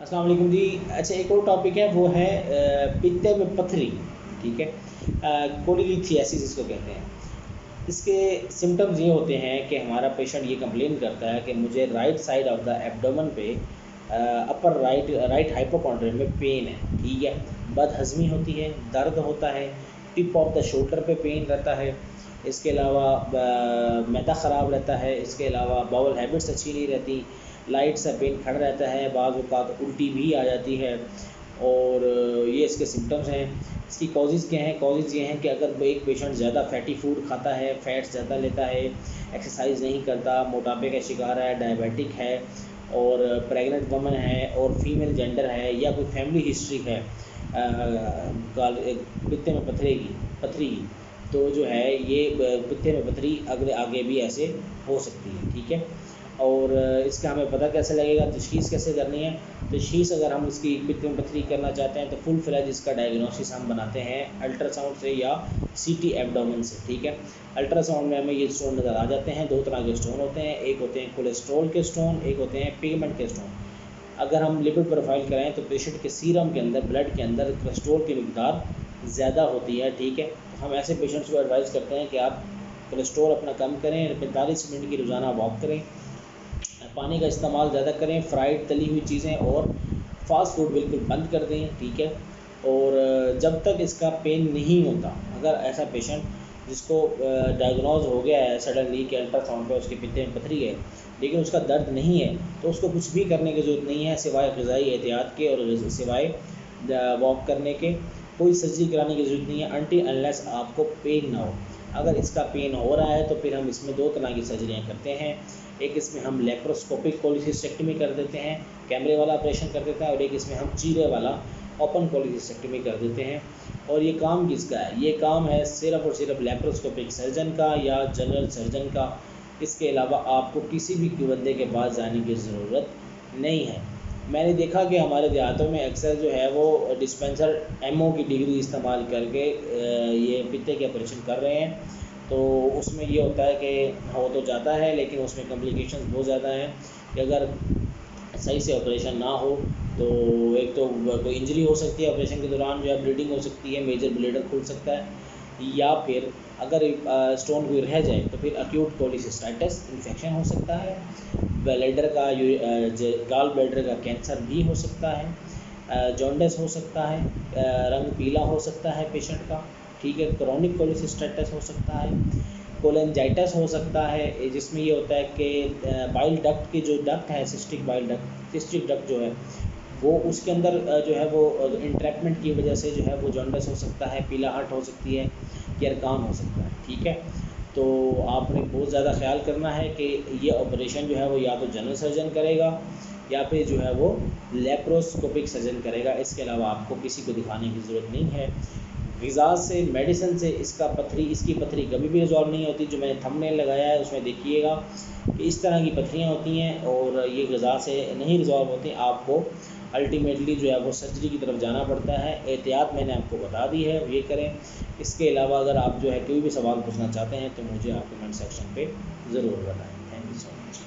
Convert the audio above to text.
अस्सलाम वालेकुम जी। अच्छा, एक और टॉपिक है, वो है पित्ते में पथरी। ठीक है, कोलिलिथियासिस इसको कहते हैं। इसके सिम्टम्स ये होते हैं कि हमारा पेशेंट ये कंप्लेन करता है कि मुझे right side of the abdomen पे अपर राइट हाइपोकॉन्ड्रियम में पेन है। ठीक है, बदहज़मी होती है, दर्द होता है, टिप ऑफ द शोल्डर पे पेन रहता है। इसके अलावा मैदा ख़राब रहता है। इसके अलावा बाउल हैबिट्स अच्छी नहीं रहती, लाइट सा पेन खड़ा रहता है, बाज़ औक़ात उल्टी भी आ जाती है। और ये इसके सिम्टम्स हैं। इसकी कॉजेज़ क्या हैं? कॉजेज़ ये हैं कि अगर एक पेशेंट ज़्यादा फैटी फूड खाता है, फैट्स ज़्यादा लेता है, एक्सरसाइज नहीं करता, मोटापे का शिकार है, डायबिटिक है, और प्रेग्नेंट वुमन है, और फीमेल जेंडर है, या कोई फैमिली हिस्ट्री है पित्ते में पथरी की, तो जो है ये पित्ते में पथरी अगले आगे भी ऐसे हो सकती है। ठीक है, और इसका हमें पता कैसे लगेगा, तशख़ीस कैसे करनी है। तशख़ीस अगर हम इसकी पित्त में पथरी करना चाहते हैं तो फुल फ्लेज इसका डायग्नोसिस हम बनाते हैं अल्ट्रासाउंड से या सीटी एब्डोमेन से। ठीक है, अल्ट्रासाउंड में हमें ये स्टोन नज़र आ जाते हैं। दो तरह के स्टोन होते हैं, एक होते हैं कोलेस्ट्रॉल के स्टोन, एक होते हैं पिगमेंट के स्टोन। अगर हम लिपिड प्रोफाइल कराएं तो पेशेंट के सीरम के अंदर, ब्लड के अंदर कोलेस्ट्रॉल की मिकदार ज़्यादा होती है। ठीक है, तो हम ऐसे पेशेंट्स को एडवाइस करते हैं कि आप कोलेस्ट्रॉल अपना कम करें, 45 मिनट की रोज़ाना वॉक करें, पानी का इस्तेमाल ज़्यादा करें, फ्राइड तली हुई चीज़ें और फास्ट फूड बिल्कुल बंद कर दें। ठीक है, और जब तक इसका पेन नहीं होता, अगर ऐसा पेशेंट जिसको डायग्नोज हो गया है सडनली कि अल्ट्रासाउंड पे उसके पित्ते में पथरी है, लेकिन उसका दर्द नहीं है, तो उसको कुछ भी करने की ज़रूरत नहीं है सिवाय ग़िज़ाई एहतियात के और सिवाय वॉक करने के। कोई सर्जरी कराने की ज़रूरत नहीं है अनटिल अनलेस आपको पेन ना हो। अगर इसका पेन हो रहा है तो फिर हम इसमें दो तरह की सर्जरियाँ करते हैं। एक इसमें हम लेप्रोस्कोपिक कोलिसिस्टेक्टमी कर देते हैं, कैमरे वाला ऑपरेशन कर देते हैं, और एक इसमें हम चीरे वाला ओपन कोलिसिस्टेक्टमी कर देते हैं। और ये काम किसका है? ये काम है सिर्फ़ और सिर्फ लेप्रोस्कोपिक सर्जन का या जनरल सर्जन का। इसके अलावा आपको किसी भी बंदे के पास जाने की ज़रूरत नहीं है। मैंने देखा कि हमारे देहातों में अक्सर जो है वो डिस्पेंसर एमओ की डिग्री इस्तेमाल करके ये पित्ते के ऑपरेशन कर रहे हैं। तो उसमें ये होता है कि हो तो जाता है, लेकिन उसमें कॉम्प्लिकेशंस बहुत ज़्यादा हैं कि अगर सही से ऑपरेशन ना हो तो एक तो कोई इंजरी हो सकती है ऑपरेशन के दौरान, जो है ब्लीडिंग हो सकती है, मेजर ब्लेडर खुल सकता है, या फिर अगर स्टोन कोई रह जाए तो फिर अक्यूट कोलिसिस्टाइटिस इन्फेक्शन हो सकता है, ब्लैडर का गॉल ब्लैडर का कैंसर भी हो सकता है, जॉन्डिस हो सकता है, रंग पीला हो सकता है पेशेंट का। ठीक है, क्रोनिक कोलिसिस्टाइटिस हो सकता है, कोलेंजाइटिस हो सकता है, जिसमें ये होता है कि बाइल डक्ट की जो डक्ट है, सिस्टिक डक्ट जो है वो उसके अंदर जो है वो इंट्रैपमेंट की वजह से जो है वो जॉन्डिस हो सकता है, पीलाहट हो सकती है, यरकान हो सकता है। ठीक है, तो आपने बहुत ज़्यादा ख्याल करना है कि ये ऑपरेशन जो है वो या तो जनरल सर्जन करेगा या फिर जो है वो लेप्रोस्कोपिक सर्जन करेगा। इसके अलावा आपको किसी को दिखाने की ज़रूरत नहीं है। ग़िज़ा से, मेडिसिन से इसकी पथरी कभी भी रिजॉल्व नहीं होती। जो मैंने थंबनेल लगाया है उसमें देखिएगा कि इस तरह की पथरियाँ होती हैं और ये ग़िज़ा से नहीं रिजॉल्व होती। आपको अल्टीमेटली जो है वो सर्जरी की तरफ जाना पड़ता है। एहतियात मैंने आपको बता दी है, ये करें। इसके अलावा अगर आप जो है कोई भी सवाल पूछना चाहते हैं तो मुझे आप कमेंट सेक्शन पे ज़रूर बताएं। Thank you so much.